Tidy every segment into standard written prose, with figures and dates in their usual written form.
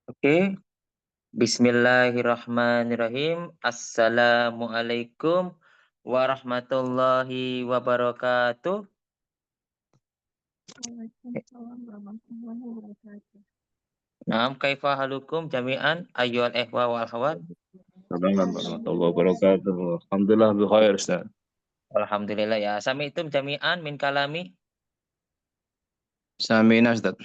Oke, bismillahirrahmanirrahim. Assalamualaikum warahmatullahi wabarakatuh. Waalaikumsalam warahmatullahi wabarakatuh. Naam, kaifa halukum jami'an ayyuhal ihwa wal akhwat. Assalamualaikum warahmatullahi wabarakatuh. Alhamdulillah bi khair, Ustaz. Alhamdulillah ya. Sami'tum jami'an min kalami. Samina, Ustaz.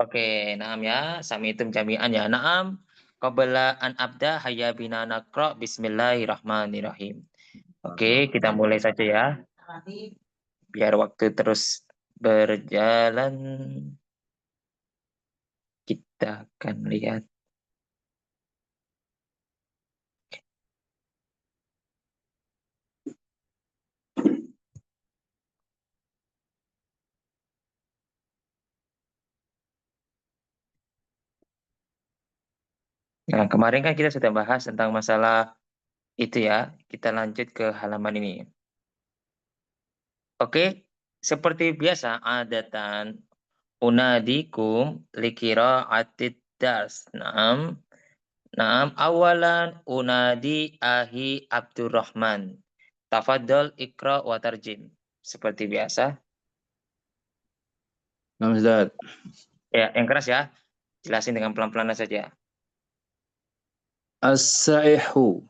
Oke, naam ya. Sami'tum jami'an ya. Naam. Qabla an abda hayya bina naqra bismillahirrahmanirrahim. Oke, kita mulai saja ya. Biar waktu terus berjalan. Kita akan lihat. Nah, kemarin kan kita sudah bahas tentang masalah itu ya. Kita lanjut ke halaman ini. Oke, seperti biasa adatan unadikum likira atid dars. Naam. Naam, awalan unadi ahi Abdurrahman. Tafadhol ikra wa tarjim. Seperti biasa. Nah, Ustaz. Ya, yang keras ya. Jelasin dengan pelan-pelan saja. As-saihu.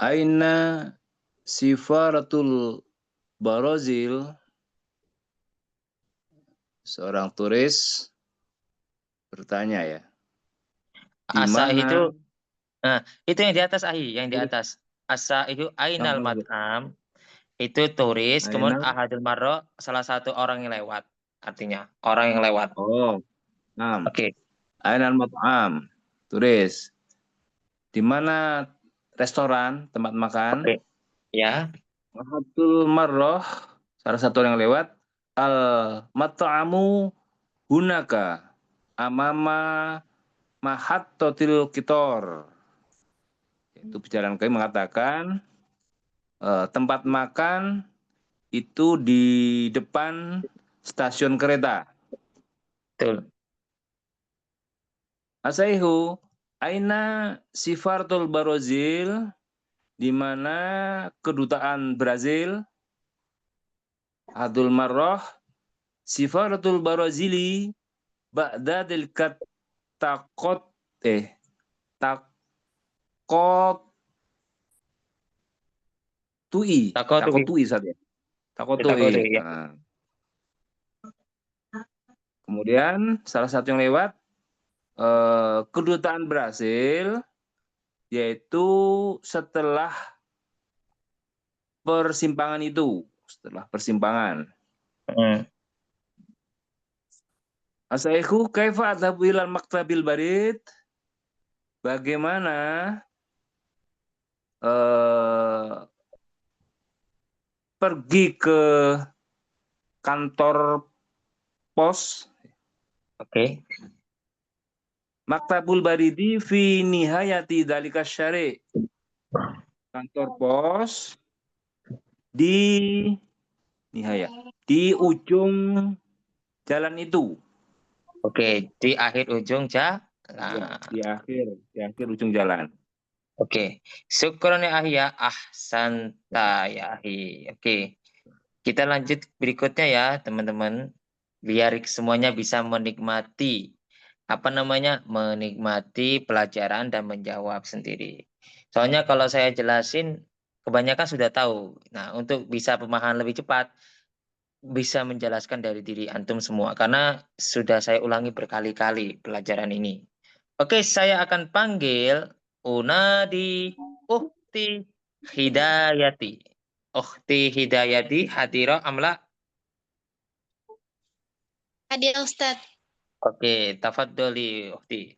Aina sifaratul barazil. Seorang turis bertanya ya. Di Asa mana? itu, nah, itu yang di atas ahi, yang di atas. Asa itu ainal mat'am. Itu turis, kemudian Aina? ahadul marro, salah satu orang yang lewat. Artinya, orang yang lewat. Oh, nah. Oke. Aina al-mat'am. Turis. Di mana restoran, tempat makan? Oke. Ya. Ahadul marroh, salah satu orang yang lewat. Al-mat'amu hunaka amama mahattatil kitor. Itu pejalan kaki mengatakan tempat makan itu di depan stasiun kereta. Betul. Asaihu, aina sifartul barozil, di mana kedutaan Brazil. Adul marroh, sifaratul barozili, ba'da dilkat takot takotui saja. Takotui. Ya. Nah. Kemudian salah satu yang lewat kedutaan Brasil, yaitu setelah persimpangan itu, setelah persimpangan. Asaihu kaifa adhabu ilal maktabil barid? Bagaimana pergi ke kantor pos? Oke. Maktabul baridi fi nihayati dzalika syari'. Kantor pos di nihaya, di ujung jalan itu. Oke, di akhir ujung jalan. Ya, di akhir ujung jalan. Oke, syukron ya ahi ya, ahsanta ya ahi. Oke, kita lanjut berikutnya ya teman-teman. Biar semuanya bisa menikmati, menikmati pelajaran dan menjawab sendiri. Soalnya kalau saya jelasin, kebanyakan sudah tahu. Nah, untuk bisa pemahaman lebih cepat, bisa menjelaskan dari diri antum semua. Karena sudah saya ulangi berkali-kali pelajaran ini. Oke, saya akan panggil Unadi Ukhti Hidayati. Ukhti Hidayati hadira amla. Hadir Ustaz. Oke, tafadholi Ukhti.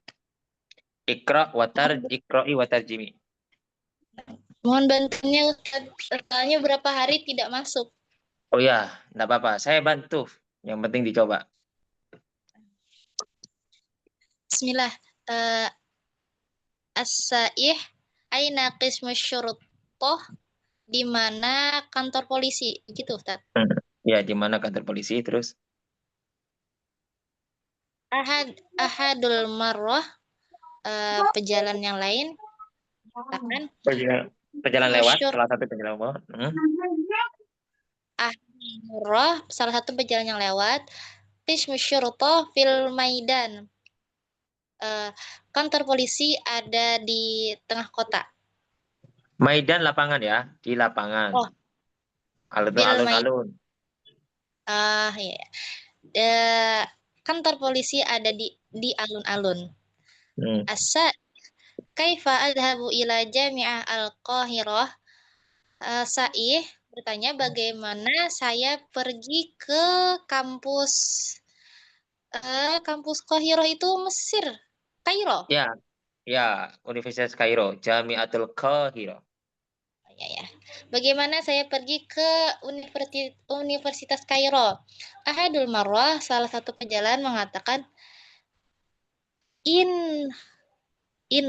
Iqra'i wa tarjimi. Mohon bantuannya Ustaz. Soalnya berapa hari tidak masuk. Oh ya, enggak apa-apa. Saya bantu. Yang penting dicoba. Bismillah. As-saih aina qismu syurutah, di mana kantor polisi, gitu Ustaz. Ya, di mana kantor polisi terus? ahadul marwah, pejalan yang lain katakan Pejalan lewat, musyur salah satu pejalan lewat. marwah, salah satu pejalan yang lewat. Qismu syurta fil maidan. Kantor polisi ada di tengah kota. Maidan lapangan ya, di lapangan. Oh, fil maidan. Alun-alun. Ya. Kantor polisi ada di alun-alun. Asa kaifa adhabu ila jami'ah al-Qahirah? Saih bertanya bagaimana saya pergi ke kampus kampus Qahirah itu Mesir, Kairo. Ya, ya, Universitas Kairo, Jamiatul Qahiro. Ya. Bagaimana saya pergi ke Universitas Kairo? Ahadul Marwah, salah satu pejalan mengatakan in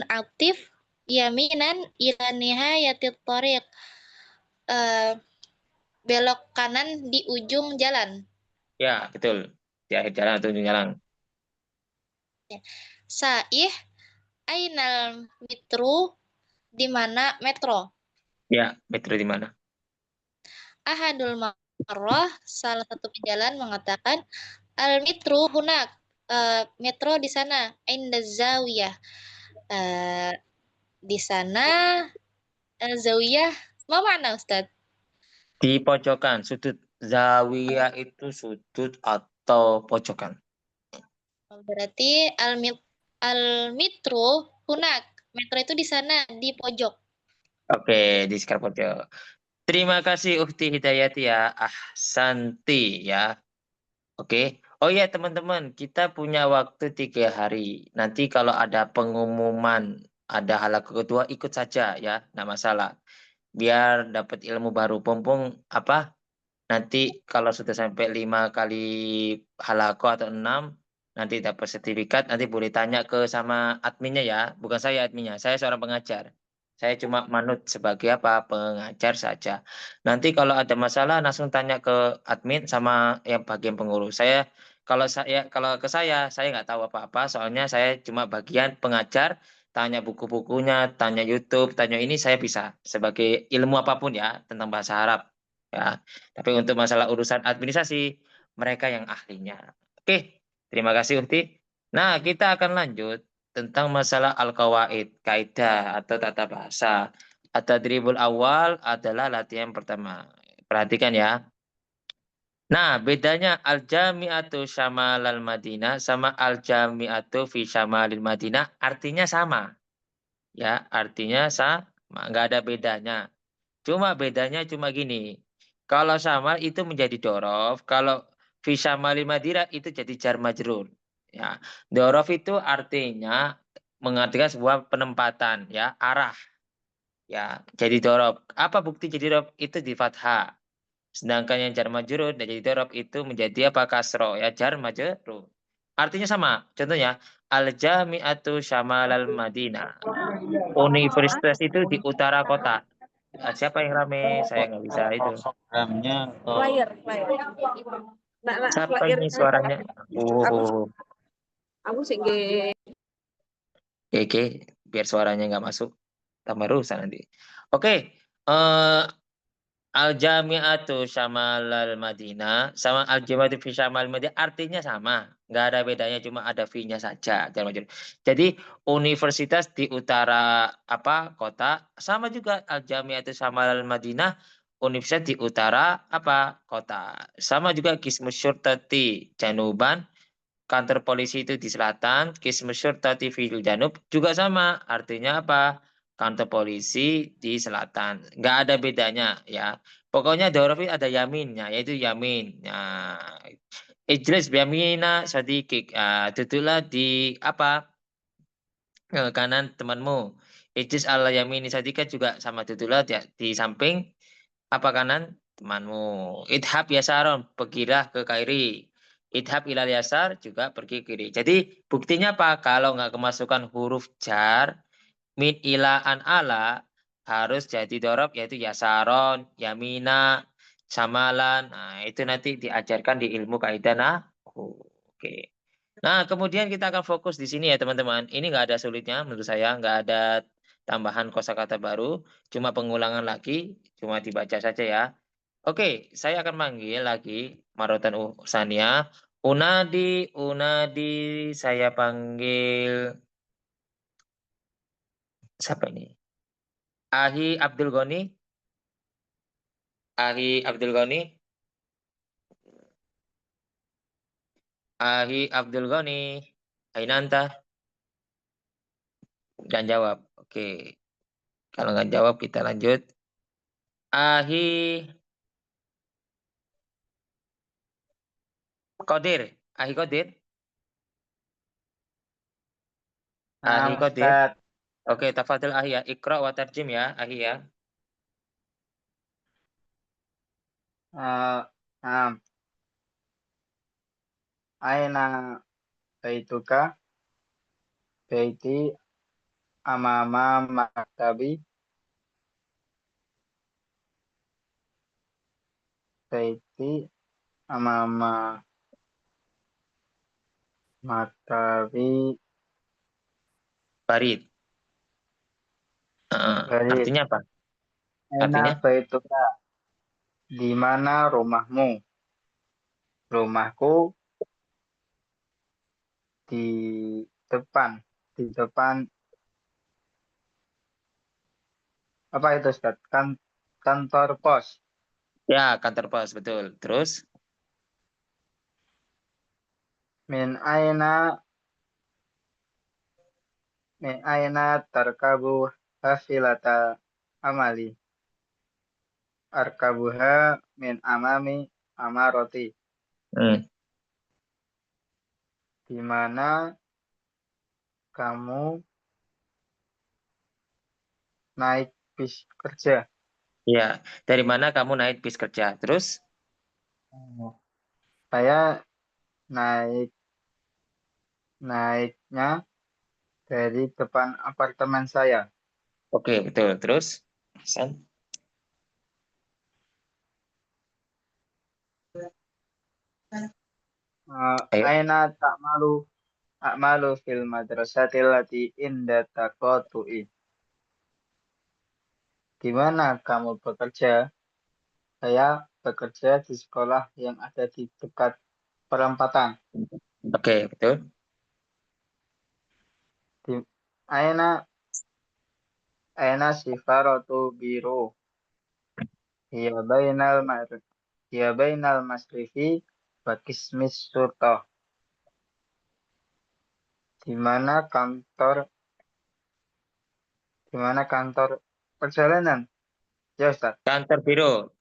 aktif yaminan ila nihayatit thariq. Belok kanan di ujung jalan. Ya, betul. Di akhir jalan atau ujung jalan. Saih ainal metro, di mana metro? Ya, metro di mana? Ahadul marwah, salah satu pejalan mengatakan al metro hunak, metro di sana, inda zawiyah, di sana zawiyah. Apa makna Ustadz? Di pojokan, sudut. Zawiyah itu sudut atau pojokan. Berarti al metro hunak, metro itu di sana, di pojok. Oke, di sekitar pojok. Terima kasih Ukti Hidayati ya. Santi ya. Oke. Oh ya teman-teman, kita punya waktu 3 hari. Nanti kalau ada pengumuman, ada halaqa kedua, ikut saja ya, nggak masalah. Biar dapat ilmu baru. Pompong apa? Nanti kalau sudah sampai 5 kali halaqa atau 6, nanti dapat sertifikat. Nanti boleh tanya ke sama adminnya ya. Bukan saya adminnya, saya seorang pengajar. Saya cuma manut sebagai apa? Pengajar saja. Nanti kalau ada masalah langsung tanya ke admin sama yang bagian pengurus. Kalau ke saya nggak tahu apa-apa. Soalnya saya cuma bagian pengajar. Tanya buku-bukunya, tanya YouTube, tanya ini saya bisa sebagai ilmu apapun ya tentang bahasa Arab ya. Tapi untuk masalah urusan administrasi mereka yang ahlinya. Oke, terima kasih Uhti. Nah, kita akan lanjut tentang masalah al-qawaid, kaidah atau tata bahasa. At-tadribul awal adalah latihan pertama. Perhatikan ya. Nah, bedanya al-jami'atu syamalal Madinah sama al-jami'atu fi syamalil Madinah artinya sama. Ya, artinya sama, nggak ada bedanya. Cuma bedanya cuma gini. Kalau syamal itu menjadi dorof, kalau fi syamalil Madinah itu jadi jar majrur. Ya, dorof itu artinya mengartikan sebuah penempatan, ya, arah. Ya, jadi dorof. Apa bukti jadi dorof? Itu di fathah. Sedangkan yang jar majrur dan jadi dorof itu menjadi apa? Kasro, ya, jar majrur. Artinya sama. Contohnya, al-jami'atu syamalal Madinah. Universitas itu di utara kota. Siapa yang rame? Saya nggak bisa itu. Programnya atau Player. Siapa ini suaranya? Oh, Aku sih nggih. oke, biar suaranya nggak masuk. Tambah rusak nanti. Oke, al-jami'atu syamalal Madinah sama al-jami'atu fi syamal Madinah artinya sama. Nggak ada bedanya, cuma ada V-nya saja. Jadi universitas di utara apa kota sama juga al-jami'atu syamalal Madinah universitas di utara apa kota. Sama juga Qismus Syurtati Januban, kantor polisi itu di selatan, Qismus Syurtati fil Janub juga sama. Artinya apa? Kantor polisi di selatan. Nggak ada bedanya ya. Pokoknya Dorofi ada yaminnya, yaitu yamin. Nah, Ijlis biyamina sadikik. Duduklah di apa? Kanan temanmu. Ijlis ala yamini sadika juga sama, duduklah di samping apa kanan temanmu. Idhab yasaron, pergilah ke kiri. Idhab ilal yasar juga pergi ke kiri. Jadi buktinya apa? Kalau nggak kemasukan huruf jar, min ila an ala harus jadi dorob, yaitu yasaron, yamina, samalan. Nah, itu nanti diajarkan di ilmu kaidah nahwu. Oke. Nah, kemudian kita akan fokus di sini ya teman-teman. Ini nggak ada sulitnya menurut saya, nggak ada tambahan kosakata baru, cuma pengulangan lagi, cuma dibaca saja ya. Oke, saya akan manggil lagi Marotan Usania. Unadi, saya panggil siapa ini? Ahi Abdul Goni. Ahi Abdul Goni. Ahi Abdul Goni. Ainanta. Dan jawab. Oke. Kalau nggak jawab kita lanjut. Ahi Kodir. Ahi Kodir. Ahi Naam Kodir. Ustaz. Oke, tafadhol Ahi ya. Iqra wa tarjim ya, Ahi ya. Naam. Aina baituka? Baiti amama maktabi. Baiti amama maktabi. Barid. Barit. Artinya apa? Aina Artinya? baituka? Di mana rumahmu? Rumahku di depan. Di depan apa itu Ustaz? Kantor pos. Ya, kantor pos, betul. Terus? Min aina tarkabu hafilata amali. Arkabuha min amami amaroti. Hmm. Di mana kamu naik bis kerja? Ya, dari mana kamu naik bis kerja? Terus? Saya naiknya dari depan apartemen saya. Oke, betul. Terus? San? Ayo. Aina ta'malu fil madrasatil lati inda taqatu'i. Di mana kamu bekerja? Saya bekerja di sekolah yang ada di dekat perempatan. Oke, betul. Di aina sifaratu biru. Hiya bainal masrifi wa qismis surta. Di mana kantor perjalanan? Ya Ustaz. Kantor biro,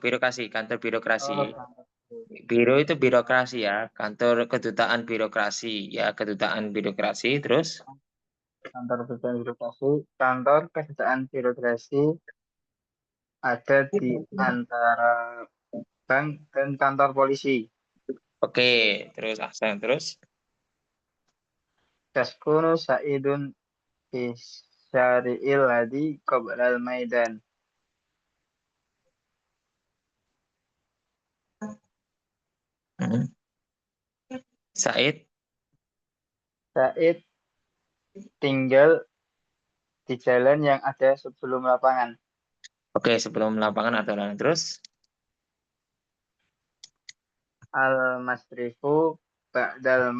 birokrasi, kantor birokrasi. Oh, kantor. Biro itu birokrasi ya, kantor kedutaan birokrasi, ya, kedutaan birokrasi. Terus? Kantor kedutaan birokrasi ada di antara bank dan kantor polisi. Oke, terus Ahsan, terus? Taskunu Sa'idun fi syari'il ladhi qoblal maidan. Hmm. Said? Sa'id tinggal di jalan yang ada sebelum lapangan. Oke, sebelum lapangan atau lain. Terus? Al-masrifu ba'dal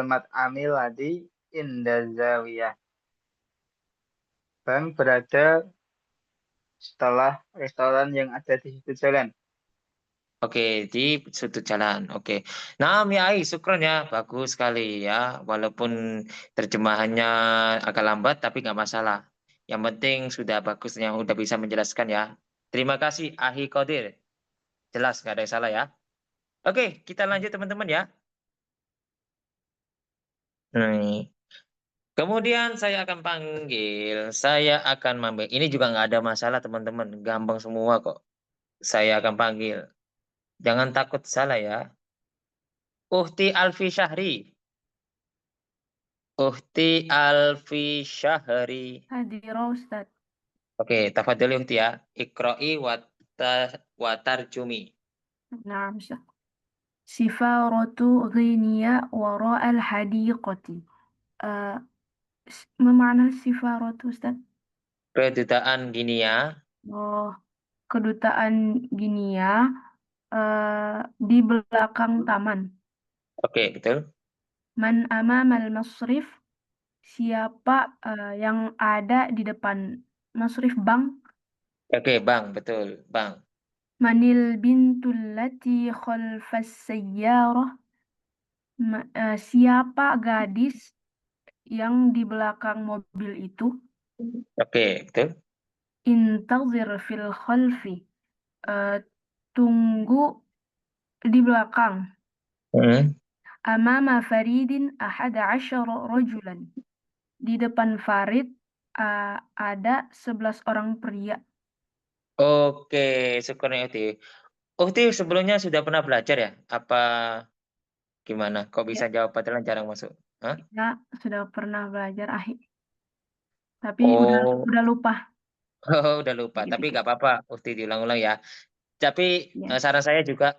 mat'amil ladhi inda zawiyah. Bank berada setelah restoran yang ada di situ jalan. Oke, di sudut jalan. Oke. Nah, Miai, syukron ya. Bagus sekali ya. Walaupun terjemahannya agak lambat, tapi nggak masalah. Yang penting sudah bagus, yang udah bisa menjelaskan ya. Terima kasih, Ahi Kodir. Jelas, nggak ada yang salah ya. Oke, kita lanjut teman-teman ya. Nih. Kemudian saya akan ini juga nggak ada masalah teman-teman. Gampang semua kok. Saya akan panggil. Jangan takut salah ya. Uhti Alfi Syahri. Uhti Alfi Syahri. Hadira Ustaz. Oke, tafadhali Uhti ya. Iqra'i wa tarjumi. Naam Ustaz. Sifaratu ghiniya wara'al hadiqati. Memana sifaratu, Ustaz? Kedutaan Guinea. Oh, kedutaan Guinea di belakang taman. Oke, betul. Man amamal masrif, siapa yang ada di depan masrif bank. Oke, Bang, betul, Bang. Manil bintul lati khalfas sayyarah, siapa gadis yang di belakang mobil itu. Oke, betul. Intazir fil khalfi, tunggu di belakang. Amama Faridin 11 rajulan, di depan Farid ada 11 orang pria. Oke, syukurnya Uhti. Uhti sebelumnya sudah pernah belajar ya? Apa gimana? Kok bisa jawab padahal jarang masuk? Hah? Ya, sudah pernah belajar tapi Oh, udah lupa. oh, udah lupa. Gitu. Tapi nggak apa-apa, Uhti diulang-ulang ya. Tapi Ya. saran saya juga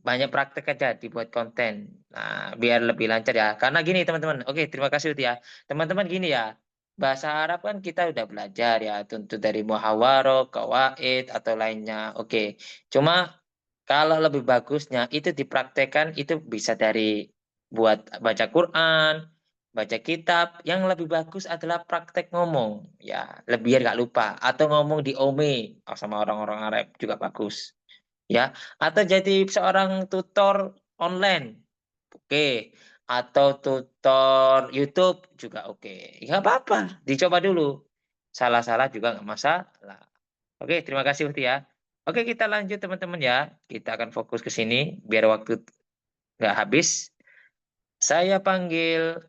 banyak praktek aja dibuat konten. Nah, biar lebih lancar ya. Karena gini teman-teman. Oke, terima kasih Uhti ya. Teman-teman gini ya. Bahasa Arab kan kita udah belajar ya, tentu dari muhawarah, qawaid atau lainnya. Oke. Cuma kalau lebih bagusnya itu dipraktekkan, itu bisa dari buat baca Quran, baca kitab. Yang lebih bagus adalah praktek ngomong, ya, lebih biar nggak lupa. Atau ngomong di Ome sama orang-orang Arab juga bagus, ya. Atau jadi seorang tutor online, oke. Atau tutor YouTube juga oke. Nggak apa-apa, dicoba dulu. Salah-salah juga nggak masalah. Oke, terima kasih Uhti ya. Oke, kita lanjut teman-teman ya. Kita akan fokus ke sini biar waktu nggak habis. Saya panggil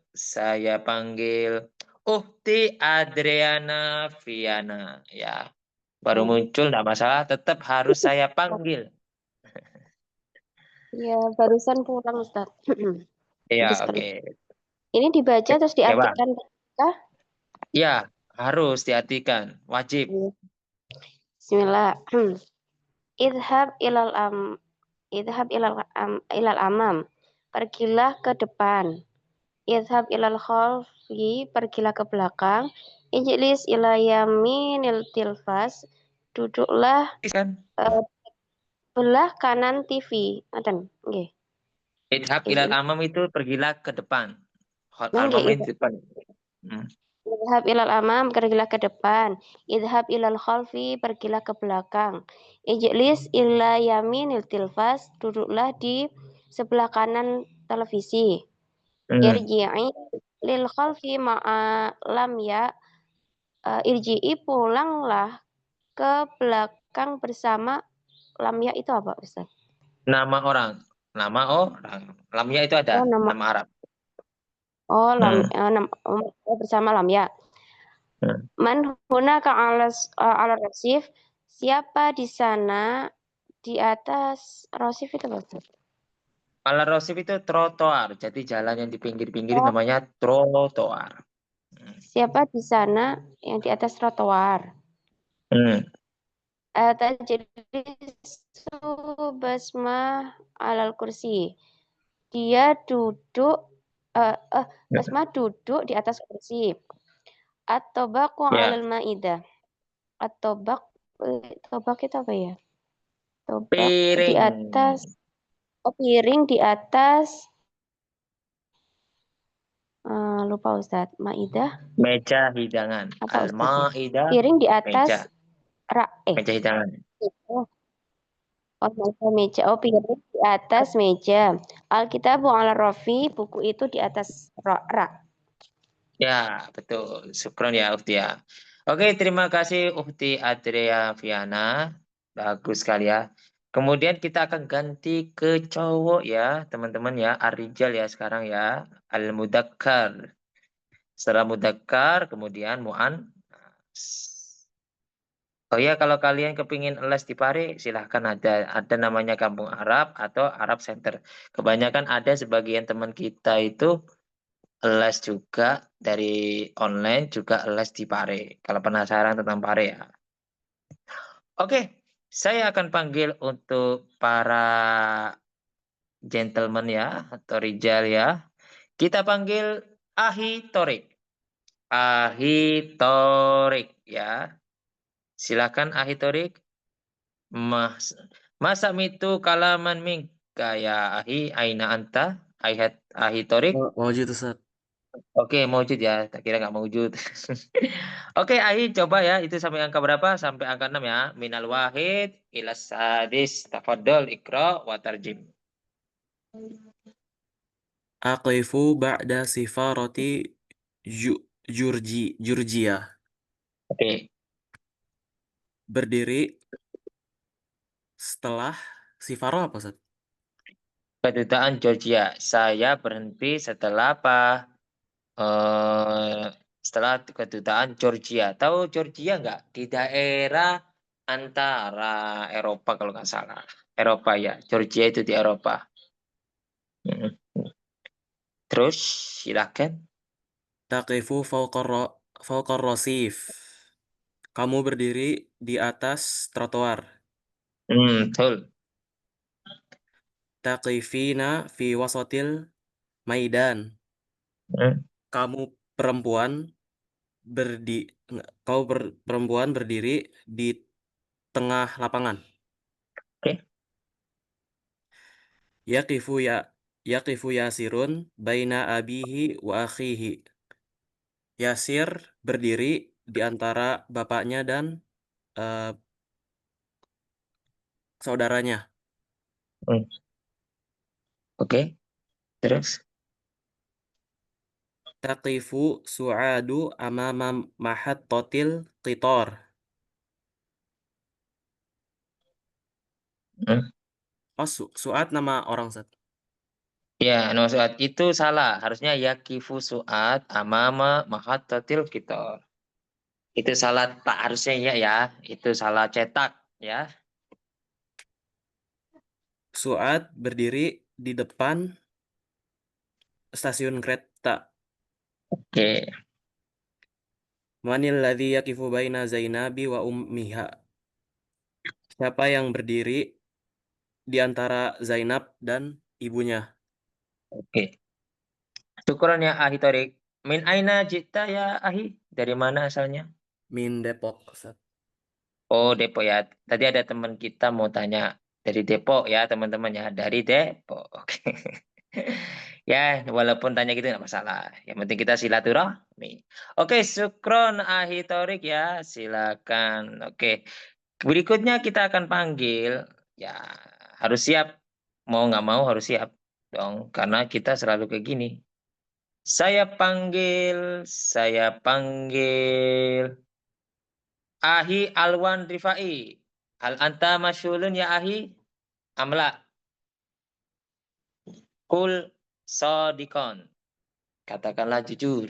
Uhti Adriana Viana ya. Baru muncul nggak masalah, tetap harus saya panggil. Ya, barusan pulang, Ustaz. Iya, Habis oke. kerja. Ini dibaca terus Ya, Bang. diartikan. Kah? Iya, harus diartikan, wajib. Bismillah. Idhab ilal amam. Pergilah ke depan. Idhab ilal khalfi, pergilah ke belakang. Ijlis ila yaminil tilfas. Duduklah Kan? belah kanan TV. Ngoten, nggih. Idhab ilal amam itu pergilah ke depan. Amam itu depan. Idhab ilal amam, pergilah ke depan. Idhab ilal khalfi, pergilah ke belakang. Ijlis ila yaminil tilfas, duduklah di sebelah kanan televisi. Irji'i lil khalfi ma'alam ya. Irji'i, pulanglah ke belakang bersama lamya itu apa, Ustaz? Nama orang. Nama orang. Lamya itu ada, nama Arab. Oh, bersama lamya. Man hunaka ala rasif, siapa di sana di atas rasif itu apa? Ala rasif itu trotoar. Jadi jalan yang di pinggir-pinggir namanya trotoar. Siapa di sana yang di atas trotoar? Tajlisu basmah alal kursi. Dia duduk Basmah duduk di atas kursi. At-tabaqu alal ma'idah. At-tabaq itu apa ya? Piring. Di atas piring di atas lupa Ustaz. Ma'idah. Meja hidangan. Al-ma'idah. Piring di atas meja. Meja hidangan. Meja. Piring di atas meja. Alkitabu ala rafi, buku itu di atas rak. Ya, betul. Syukron ya Uhti ya. Oke, terima kasih Uhti Adria Viana. Bagus sekali ya. Kemudian kita akan ganti ke cowok ya, teman-teman ya. Ar-rijal ya sekarang ya. Al-mudakkar. Setelah mudakkar, kemudian mu'an. Oh ya, kalau kalian kepingin les di Pare, silahkan ada namanya Kampung Arab atau Arab Center. Kebanyakan ada sebagian teman kita itu les juga dari online, juga les di Pare. Kalau penasaran tentang Pare ya. Oke, saya akan panggil untuk para gentleman ya atau rijal ya. Kita panggil Ahi Torik. Ahi Torik ya. Silakan Ahi Torik. Masa mitu kalaman minka ya Ahi aina anta Ahi Torik. Mawjud Ustaz. Oke, maujud ya. Tak kira nggak maujud. Oke, Ahi coba ya. Itu sampai angka berapa? Sampai angka 6 ya. Minal wahid ila sadis. Tafadhol ikra wa tarjim. Aqifu ba'da sifarati Jurjia. Oke. Berdiri setelah sifaro apa Ustaz? Kedutaan Georgia. Saya berhenti setelah apa? Setelah kedutaan Georgia. Tahu Georgia nggak? Di daerah antara Eropa kalau nggak salah. Eropa ya. Georgia itu di Eropa. Terus silakan. Taqifu fawqar rasif. Kamu berdiri di atas trotoar. Betul. Taqifina fi wasatil maidan. Kamu perempuan perempuan berdiri di tengah lapangan. Oke. Yaqifu Yasirun baina abihi wa akhihi. Yasir berdiri di antara bapaknya dan saudaranya. Oke. Terus. Taqifu Su'adu amama mahattatil qitar. Oh, Su'ad nama orang Ustaz. Ya, nomor Su'ad itu salah. Harusnya yakifu Su'ad amama mahattatil qitar. Itu salah tak harusnya ya. Itu salah cetak ya. Su'ad berdiri di depan stasiun kereta. Oke. Manil ladzi yaqifu baina Zainabi wa ummiha. Siapa yang berdiri di antara Zainab dan ibunya? Oke. Syukron ya Ahi Torik. Min aina jita ya Ahi? Dari mana asalnya? Min Depok, Ustaz. Oh, Depok ya. Tadi ada teman kita mau tanya dari Depok ya, teman-teman ya. Dari Depok. Oke. Ya, walaupun tanya gitu nggak masalah. Yang penting kita silaturahmi. Oke, syukron Ahi Torik ya. Silakan. Oke. Berikutnya kita akan panggil, ya harus siap. Mau nggak mau harus siap dong. Karena kita selalu kayak gini. Saya panggil Ahi Alwan Rifai. Hal anta masyulun ya Ahi? Amla. Kul sodikon. Katakanlah jujur.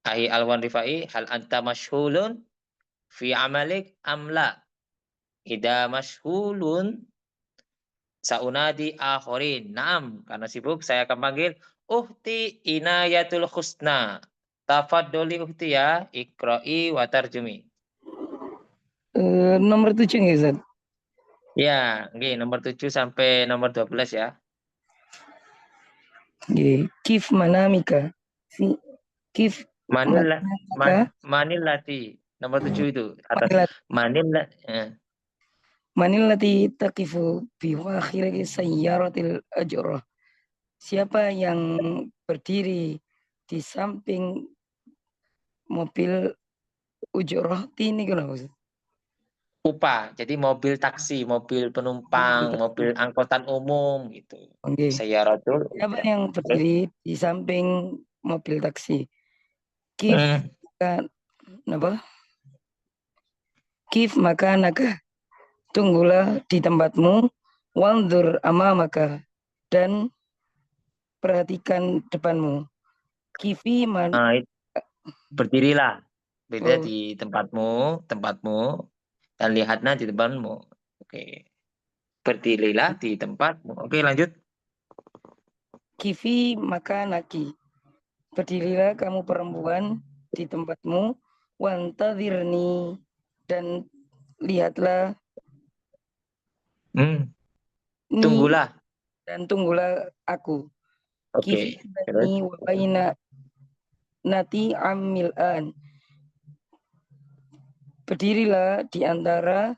Ahi Alwan Rifai, hal anta masyhulun fi amalik amla. Ida masyhulun saunadi akhorin. Naam, karena sibuk saya akan panggil Uhti Inayatul Husna. Tafadholi Uhti ya, ikra'i wa tarjumi. Nomor 7 nggih, Ustaz? Ya, nggih, nomor 7 sampai nomor 12 ya. Nggih. Kif manamika? Kif Manillati. Nomor 7 itu atas. Manillati taqifu fi wakhiri sayyaratil ajrah. Siapa yang berdiri di samping mobil ujrah ini kalau Ustaz? Upah, jadi mobil taksi, mobil penumpang, mobil angkutan umum gitu. Oke. Sayyaratul. Siapa yang berdiri di samping mobil taksi? Kif Kif maka naga, tunggulah di tempatmu, wandur amamaka, dan perhatikan depanmu. Kifi berdirilah, di tempatmu, dan lihatlah di depanmu. Oke. Berdirilah di tempatmu. Oke, lanjut. Kifi maka naki. Berdirilah kamu perempuan di tempatmu, wantadhirni, dan lihatlah. Tunggulah. dan tunggulah aku. Oke, terus. Kifitani wa baina nati amil'an. Berdirilah di antara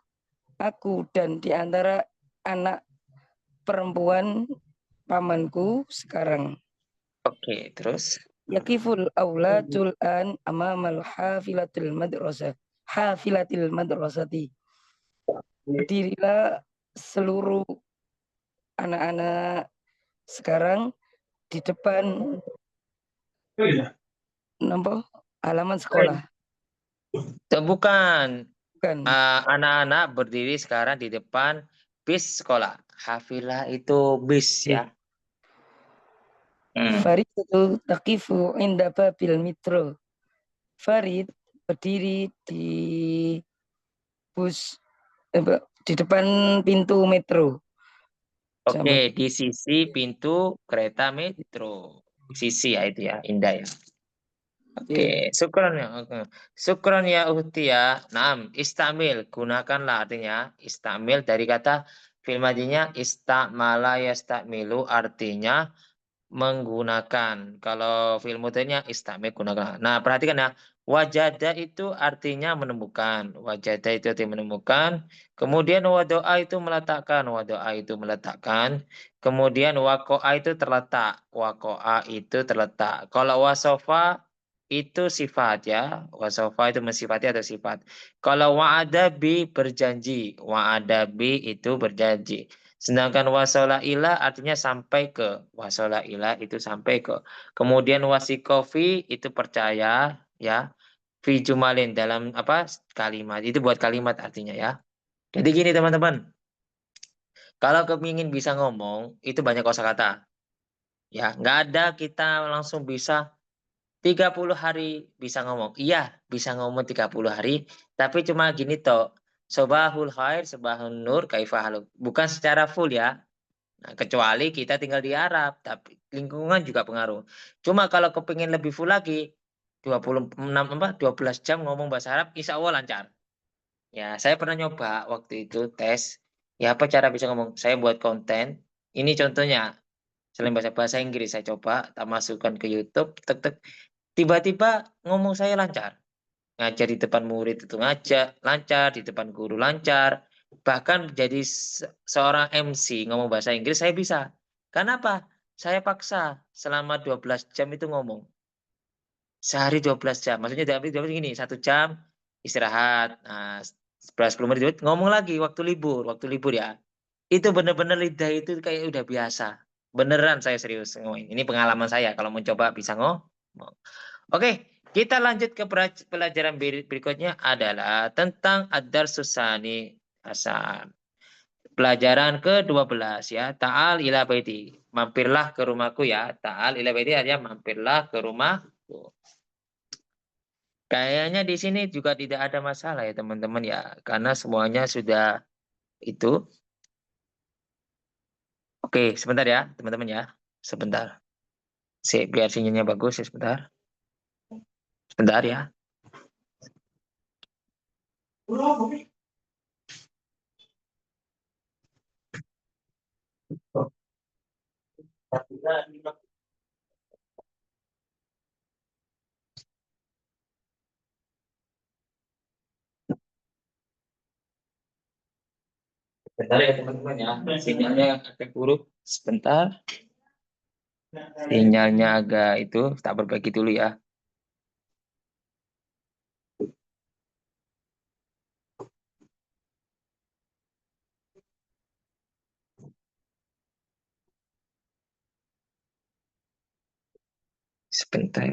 aku dan di antara anak perempuan pamanku sekarang. Oke, terus. Yakiful auladul an amamal hafilatil madrasati. Berdirilah seluruh anak-anak sekarang di depan halaman sekolah. Bukan. Bukan. Anak-anak berdiri sekarang di depan bis sekolah. Hafilah itu bis ya. Farid itu taqifu inda babil metro. Farid berdiri di bus di depan pintu metro. Oke, di sisi pintu kereta metro. Sisi ya itu ya, indah ya. Oke, syukron ya. Syukron ya uhti ya. Naam, istamil, gunakanlah artinya istamil dari kata fi'il madinya istamala yastamilu artinya menggunakan. Kalau fi'il mudhari'nya istamil gunakan. Nah, perhatikan ya. Wajada itu artinya menemukan. Wajada itu artinya menemukan. Kemudian wadoa itu meletakkan. Wadoa itu meletakkan. Kemudian wako'a itu terletak. Wako'a itu terletak. Kalau wasofa itu sifat ya. Wasofa itu mensifati atau sifat. Kalau wa'ada bi berjanji. Wa'ada bi itu berjanji. Sedangkan wasola ila artinya sampai ke. Wasola ila itu sampai ke. Kemudian wasikofi itu percaya ya. Fi jumalin dalam apa kalimat. Itu buat kalimat artinya ya. Jadi gini teman-teman. Kalau kepingin bisa ngomong itu banyak kosakata. Ya, nggak ada kita langsung bisa 30 hari bisa ngomong. Iya, bisa ngomong 30 hari, tapi cuma gini toh. Sobahul khair, sobahul nur, kaifahalu. Bukan secara full ya. Nah, kecuali kita tinggal di Arab, tapi lingkungan juga pengaruh. Cuma kalau kepingin lebih full lagi, 12 jam ngomong bahasa Arab, insya Allah lancar. Ya, saya pernah nyoba waktu itu tes. Ya, apa cara bisa ngomong? Saya buat konten. Ini contohnya. Selain bahasa Inggris, saya coba, tak masukkan ke YouTube, tek-tek. Tiba-tiba ngomong saya lancar. Ngajar di depan murid itu ngajak, lancar, di depan guru lancar. Bahkan jadi seorang MC ngomong bahasa Inggris saya bisa. Kenapa? Saya paksa selama 12 jam itu ngomong. Sehari 12 jam. Maksudnya dalam gini, 1 jam istirahat. Nah, 10 menit ngomong lagi waktu libur ya. Itu benar-benar lidah itu kayak udah biasa. Beneran saya serius ngomongin. Ini pengalaman saya kalau mencoba bisa ngomong. Oke, kita lanjut ke pelajaran berikutnya adalah tentang ad-darsus tsani Hasan. Pelajaran ke-12 ya. Ta'al ila baiti. Mampirlah ke rumahku ya. Ta'al ila baiti artinya mampirlah ke rumahku. Kayaknya di sini juga tidak ada masalah ya teman-teman ya. Karena semuanya sudah itu. Oke, sebentar ya teman-teman ya. Sebentar. Biar sinyalnya bagus ya sebentar. Sebentar ya. Sebentar ya teman-teman ya. Sinyalnya agak buruk. Sebentar. Sinyalnya agak itu. Tak perbaiki dulu ya. Sebentar.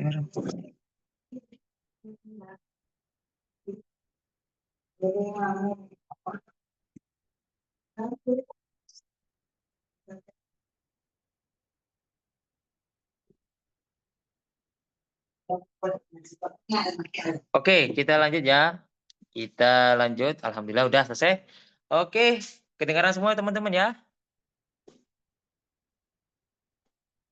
Oke, kita lanjut ya. Kita lanjut. Alhamdulillah udah selesai. Oke, kedengaran semua teman-teman ya.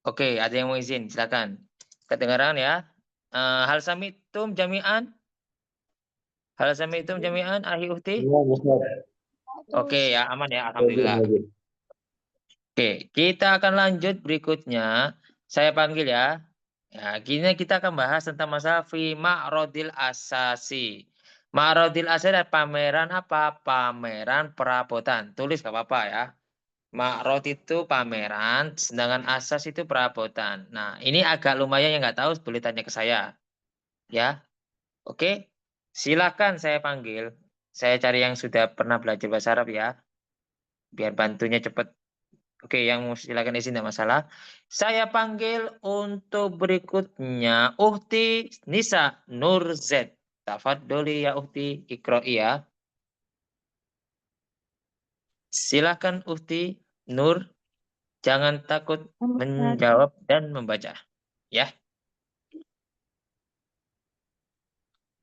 Oke, ada yang mau izin, silakan. Kedengaran ya. Hal samitum jami'an? Hal samitum jami'an ahi uhti? Oke ya, aman ya, alhamdulillah. Oke, kita akan lanjut berikutnya. Saya panggil ya. Ya, gini kita akan bahas tentang masalah fi ma'rodil asasi. Ma'rodil asasi adalah pameran apa? Pameran perabotan. Tulis gak apa-apa ya. Ma'rod itu pameran, sedangkan asas itu perabotan. Nah, ini agak lumayan yang nggak tahu boleh tanya ke saya. Ya, oke. Silakan saya panggil. Saya cari yang sudah pernah belajar bahasa Arab ya. Biar bantunya cepat. Oke, yang silakan izin tidak masalah. Saya panggil untuk berikutnya Uhti Nisa Nur Z. Tafadholi ya Uhti, Iqra'i ya. Silakan Uhti Nur, jangan takut menjawab dan membaca. Ya.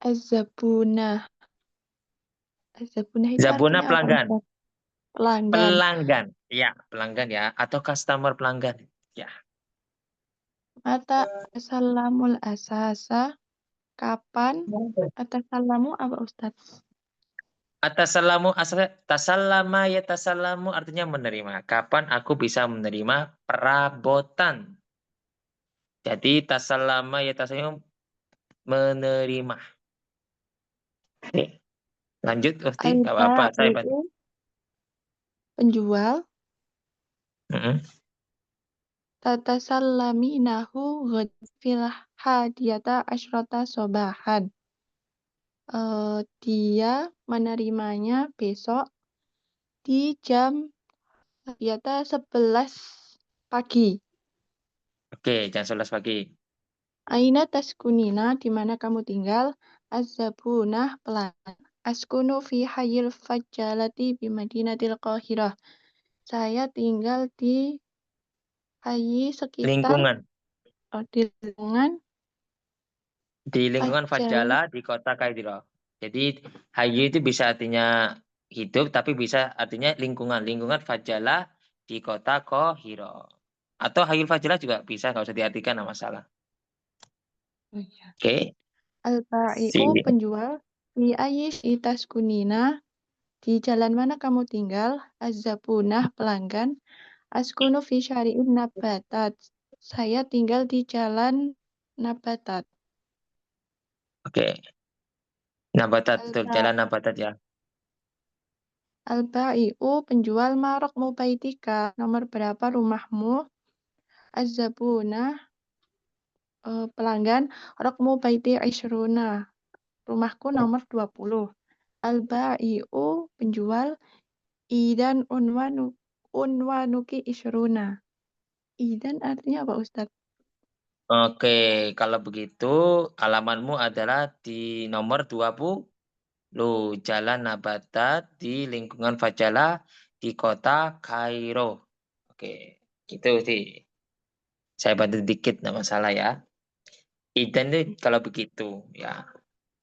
Az-zabunah. Az-zabunah itu Zabuna artinya apa, pelanggan. Ustaz? Pelanggan. Pelanggan. Ya, pelanggan ya. Atau customer pelanggan. Ya. Mata asalamul asasa. Kapan? Atasalamu apa, Ustaz? Tasallama ya tasallamu artinya menerima. Kapan aku bisa menerima perabotan? Jadi tasallama ya tasallamu menerima. Oke. Lanjut Ufti, nggak apa-apa. Saya bantu. Al-ba'i'u penjual. Tatasallaminahu fil hadiyata asyrata sobahan. Dia menerimanya besok di jam hadiyata 11 pagi. Oke, jam 11 pagi. Aina taskunina, di mana kamu tinggal? Az-zabunah pelanggan. Askunu fi hayil fajjalati bi Madinatil Qahirah. Saya tinggal di hayi sekitar Lingkungan. di lingkungan Di lingkungan Fajjalah. Fajala di kota Kairo. Jadi hayu itu bisa artinya hidup, tapi bisa artinya lingkungan. Lingkungan Fajala di kota Kohiro. Atau hayul Fajala juga bisa, nggak usah diartikan, nggak masalah. Oh, iya. Oke. Al-ba'i'u penjual. Fi ayyi taskunina, di jalan mana kamu tinggal? Az-zabunah pelanggan. Askunu fi syari'in nabatat. Saya tinggal di jalan Nabatat. Oke. Nabatat, betul. Jalan Nabatat ya. Al-ba'i'u penjual marok mubaitika. Nomor berapa rumahmu? Az-zabunah pelanggan. Rokmu baiti isyruna. Rumahku nomor 20. Al-ba'i'u penjual. Idan unwanuki isyruna. Idan artinya apa, Ustadz? Oke, kalau begitu alamatmu adalah di nomor 20 Jalan Nabatat di lingkungan Fajala di kota Kairo. Oke, gitu sih. Saya bantu dikit, nggak masalah ya. Idan itu kalau begitu ya.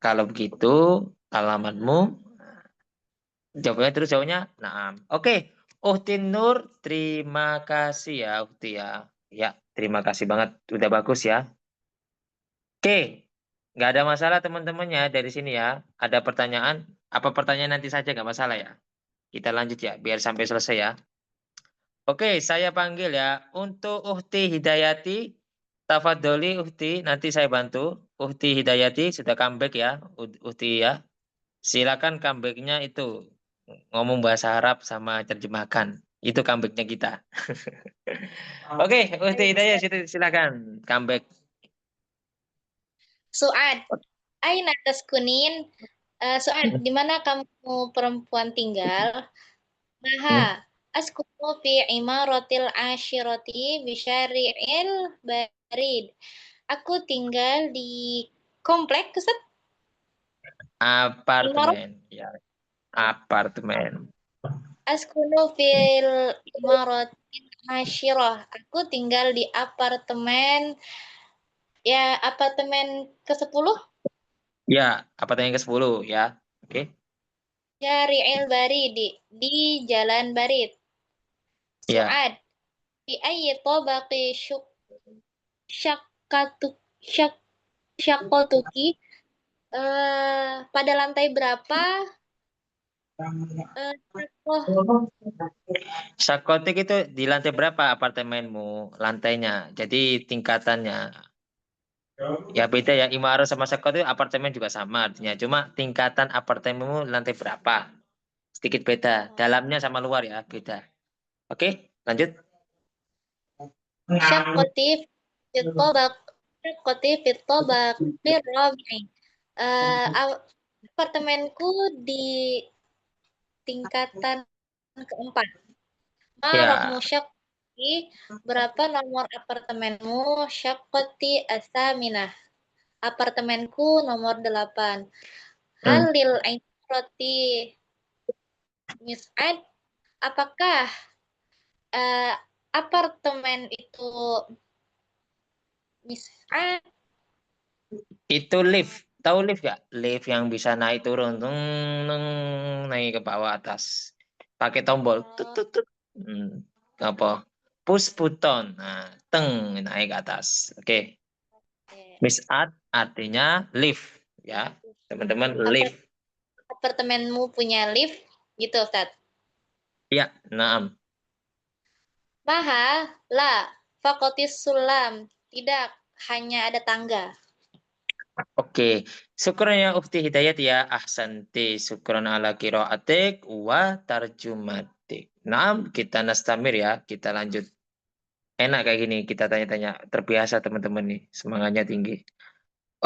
Kalau begitu alamatmu, jawabnya terus jawabnya. Nah, oke. Uhti Nur, terima kasih ya Uhti ya. Ya, terima kasih banget. Udah bagus ya. Oke, nggak ada masalah teman-temannya dari sini ya. Ada pertanyaan? Apa pertanyaan nanti saja nggak masalah ya. Kita lanjut ya, biar sampai selesai ya. Oke, saya panggil ya. Untuk Uhti Hidayati, tafadholi Uhti, nanti saya bantu. Uhti Hidayati sudah comeback ya, Uhti ya. Silakan comebacknya itu ngomong bahasa Arab sama terjemahkan. Itu comebacknya kita. Oke, Uhti Hidayati silakan comeback. Su'ad, aina taskunin? Su'ad, di mana kamu perempuan tinggal? Maha, askunu fi imaratil ashirati bisyari'il barid. Aku tinggal di komplek, Ustaz? Apartemen, ya. Apartemen. Askunu fil imaratil ashirah. Aku tinggal di apartemen, ya apartemen ke-10. Ya, apartemen ke-10 ya. Oke. Syari'il Barid, di Jalan Barid. Ya. Su'ad, di ayyi tabaqi syakotuki, pada lantai berapa Sakoh. Sakotik itu di lantai berapa apartemenmu? Lantainya. Jadi tingkatannya. Ya beda ya. Imarah sama sakotik apartemen juga sama artinya. Cuma tingkatan apartemenmu lantai berapa? Sedikit beda. Dalamnya sama luar ya beda. Oke, lanjut. Syakoti fitobak. Syakoti fitobak. Firrobi. Apartemenku di tingkatan keempat. Ya. Rokmu syakoti. Berapa nomor apartemenmu? Syakoti asaminah. Apartemenku nomor 8. Halil roti Mis'ad. Apakah apartemen itu Mis'ad? Itu lift. Tahu lift gak? Lift yang bisa naik turun. Naik ke bawah atas. Pakai tombol. Tut, tut, tut. Apa? Push button. Nah, teng naik ke atas. Oke. Mis'ad artinya lift. Ya, teman-teman lift. Apartemenmu punya lift? Gitu, Ustaz. Ya, naam. Mahal? La. Fakotis sulam. Tidak. Hanya ada tangga. Oke, syukran ya Ukti Hidayat ya, ahsanti, syukran ala qiraatik wa tarjumatik. Nah, kita nastamir ya, kita lanjut. Enak kayak gini, kita tanya-tanya, terbiasa teman-teman nih, semangatnya tinggi.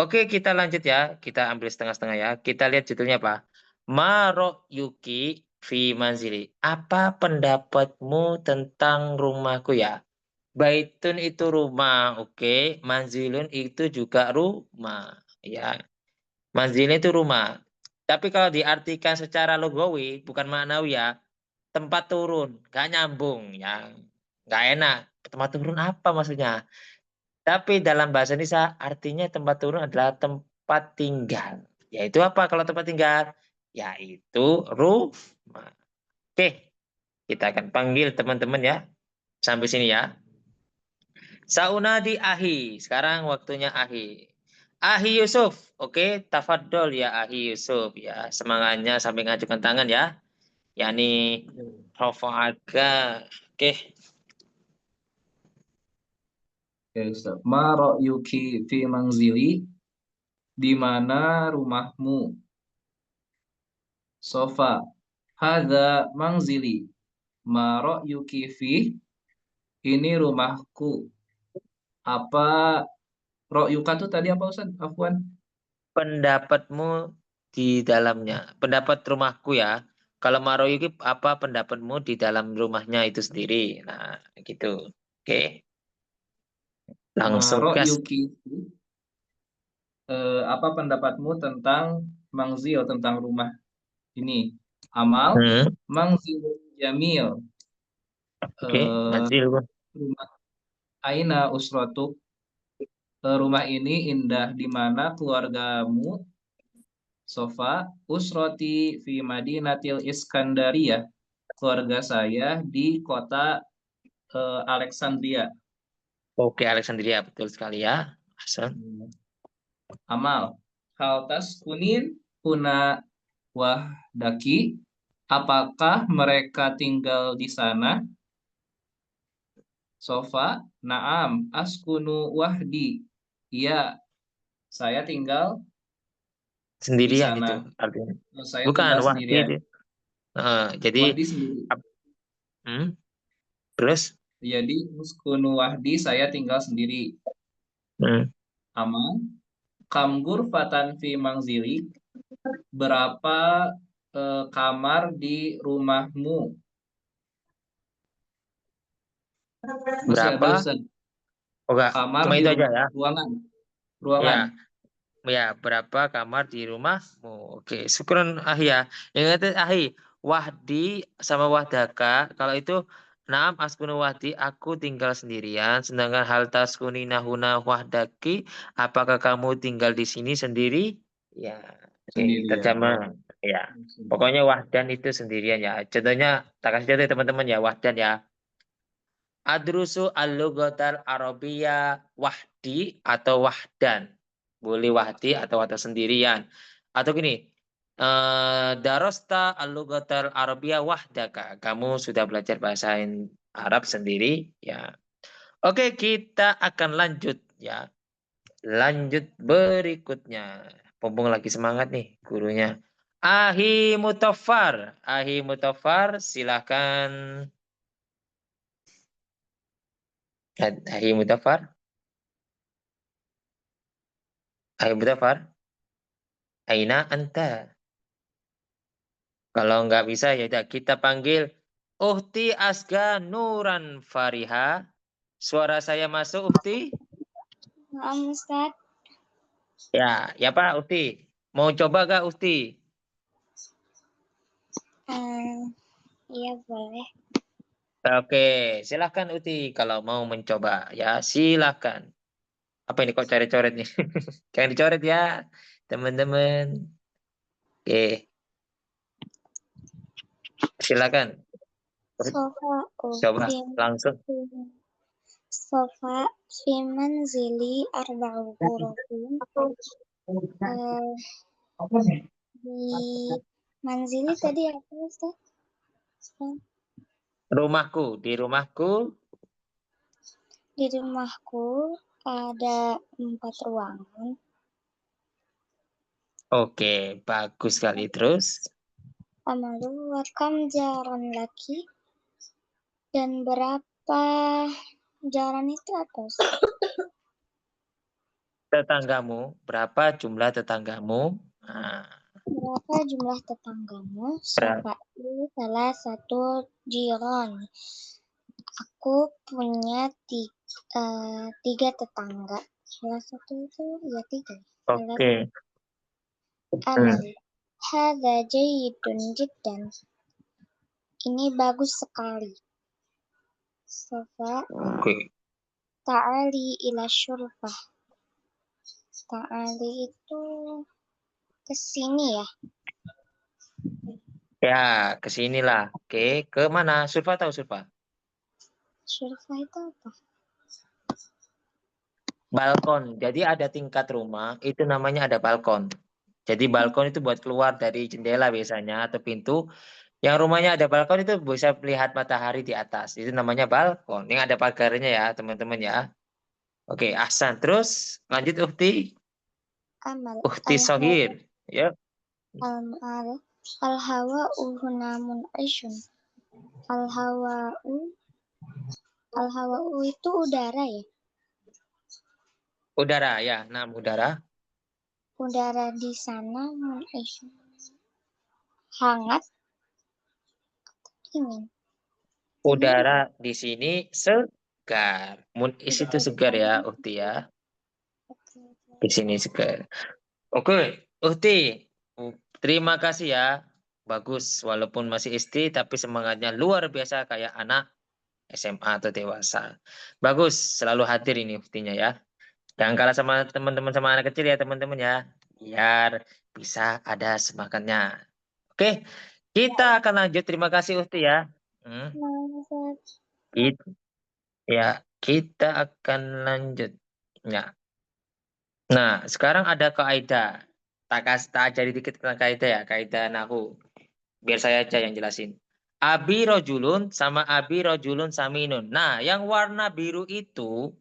Oke, kita lanjut ya, kita ambil setengah-setengah ya. Kita lihat judulnya apa? Maro Yuki fi manzili. Apa pendapatmu tentang rumahku ya? Baitun itu rumah, oke. Manzilun itu juga rumah, ya. Manzil itu rumah. Tapi kalau diartikan secara logawi, bukan maknawi ya, tempat turun, gak nyambung ya, gak enak. Tempat turun apa maksudnya? Tapi dalam bahasa Indonesia artinya tempat turun adalah tempat tinggal. Yaitu apa kalau tempat tinggal? Yaitu rumah. Oke, kita akan panggil teman-teman ya. Sampai sini ya. Saunadi Ahi. Sekarang waktunya Ahi. Ahi Yusuf. Oke, tafadhol ya Ahi Yusuf ya. Semangatnya sampai ngajukan tangan ya. Yani rafa'aka. Oke. Oke, Ustaz. Ma ra'yuki fi manzili? Di mana rumahmu? Sofa. Hadza manzili. Ma ra'yuki fi? Ini rumahku. Apa ra'yuka itu tadi apa Ustaz? Afwan. Pendapatmu di dalamnya. Pendapat rumahku ya. Kalau Maroyuki apa pendapatmu di dalam rumahnya itu sendiri. Nah, gitu. Oke. Langsung Ma gas. ra'yuki apa pendapatmu tentang mangzil, tentang rumah ini? Amal, mangzil jamil. Oke, manzil. Rumah aina usrotuk. Rumah ini indah di mana keluargamu? Sofa usroti fi madinatil Iskandaria. Keluarga saya di kota Alexandria. Oke, Alexandria betul sekali ya. Hasan. Amal. Hal taskunin puna wahdaki. Apakah mereka tinggal di sana? Sofa, naam, askunu wahdi. Iya, saya tinggal Sendirian di itu sana. artinya. Saya Bukan tinggal wahdi sendirian. itu. Jadi Wahdi sendiri. Terus? Jadi uskunu wahdi, saya tinggal sendiri. Amal. Kam ghurfatan fi manzili. Berapa kamar di rumahmu? Masih ada Berapa? Ustaz. Enggak, Kamar cuma di itu aja ya. ruangan. Ya, berapa kamar di rumahmu? Oke, syukuran Ahi ya. Ingat Ahi, wahdi sama wahdaka, kalau itu naam askunu wahdi, aku tinggal sendirian, sedangkan hal taskuni nahuna wahdaki, apakah kamu tinggal di sini sendiri? Ya, oke, terjemah. Ya, pokoknya wahdan itu sendirian ya. Contohnya, tak kasih contoh teman-teman ya, wahdan ya. Adrusu al-lughatal arabiyya wahdi atau wahdan. Boleh wahdi atau sendirian. Atau gini, Darosta al-lughatal arabiyyah wahdaka. Kamu sudah belajar bahasa Arab sendiri, ya. Oke, kita akan lanjut ya. Lanjut berikutnya. Pompong lagi semangat nih gurunya. Ahi Mutafar. Ahi Mutafar, silakan. Ahi Mutafar. Ahi Mutafar. Aina anta. Kalau nggak bisa ya udah kita panggil Uhti Asga Nuran Fariha. Suara saya masuk, Uhti? Ustaz. Ya, ya Pak Uhti. Mau coba gak Uhti? Iya boleh. Oke, silahkan Uti kalau mau mencoba ya silahkan. Apa ini kok coret-coret nih? Jangan dicoret ya teman-teman. Oke, silakan. Sofa Coba langsung. Sofa fi manzili arba'u ghurafin. Di manzili tadi apa Ustaz? Rumahku, di rumahku. Di rumahku ada 4 ruangan. Oke, bagus sekali. Terus? Amalu wa kam jaran laki, dan berapa jaran itu apa Ustaz? Tetanggamu, berapa jumlah tetanggamu? Nah. Berapa jumlah tetanggamu? Sofai salah satu jiran. Aku punya 3 tetangga. Salah satu itu ya 3. Oke. Amal. Hadza jayyidun jiddan. Ini bagus sekali. Sofa. Oke. Ta'ali ila syurfah. Ta'ali itu ke sini ya. Ya, ke sinilah. Oke, ke mana? Surfa tahu surfa? Syurfah itu apa? Balkon. Jadi ada tingkat rumah, itu namanya ada balkon. Jadi balkon itu buat keluar dari jendela biasanya atau pintu. Yang rumahnya ada balkon itu bisa melihat matahari di atas. Itu namanya balkon. Yang ada pagarnya ya, teman-teman ya. Oke, ahsan. Terus lanjut Uhti. Amal. Uhti Sohir. Ya. Al-hawa'u huna mun'ishun. Al-hawa'u itu udara ya? Udara ya, udara. Udara di sana mun'ishun. Hangat. Dingin. Udara di sini segar. Mun'is itu segar ya, Uhti ya. Di sini segar. Oke, Uhti. Terima kasih ya. Bagus, walaupun masih SD, tapi semangatnya luar biasa kayak anak SMA atau dewasa. Bagus, selalu hadir ini Uhtinya ya. Jangan kalah sama teman-teman sama anak kecil ya teman-teman ya. Biar bisa ada semangatnya. Oke, kita akan lanjut. Terima kasih Uhti ya. Kita akan lanjut. Ya. Nah, sekarang ada kaidah. Tak ajari dikit tentang kaidah ya, kaidah nahu. Biar saya aja yang jelasin. Abi rojulun sama abi rojulun saminun. Nah, yang warna biru itu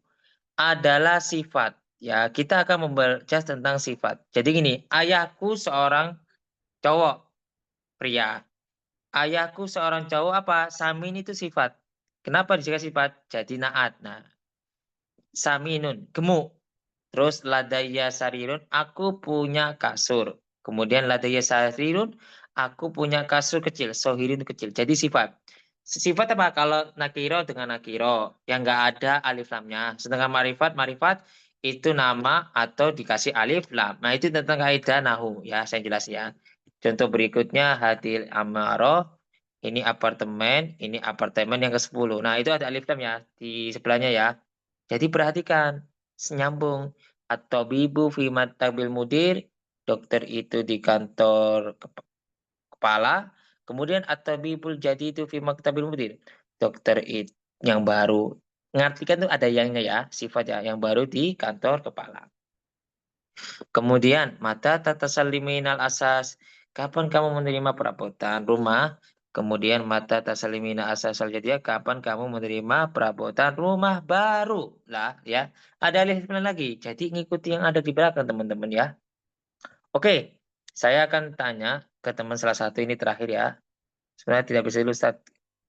adalah sifat. Ya, kita akan membahas tentang sifat. Jadi gini, ayahku seorang cowok, pria. Ayahku seorang cowok apa? Samin itu sifat. Kenapa dikasih sifat? Jadi naat. Nah, saminun, gemuk. Terus ladaya sarirun, aku punya kasur. Kemudian ladaya sarirun, aku punya kasur kecil. Sohirin kecil. Jadi sifat. Sifat apa? Kalau nakiro dengan nakiro. Yang nggak ada alif lamnya. Sedangkan marifat itu nama atau dikasih alif lam. Nah itu tentang kaidah nahu. Ya saya jelas ya. Contoh berikutnya hadil amaro. Ini apartemen yang ke-10. Nah itu ada alif lam ya. Di sebelahnya ya. Jadi perhatikan. Senyambung. At-tabibu fi maktabil mudir, dokter itu di kantor kepala. Kemudian at-tabibul jadidu fi maktabil mudir, dokter itu yang baru. Ngartikan tuh ada yangnya ya, sifat ya, yang baru di kantor kepala. Kemudian mata tatasalliminal asas, kapan kamu menerima perabotan rumah? Kemudian mata tasalimina asasal jadiya, kapan kamu menerima perabotan rumah baru? Lah, ya. Ada alif lam lagi. Jadi ngikuti yang ada di belakang, teman-teman ya. Oke, saya akan tanya ke teman salah satu ini terakhir ya. Sebenarnya tidak bisa dulu, Ustaz.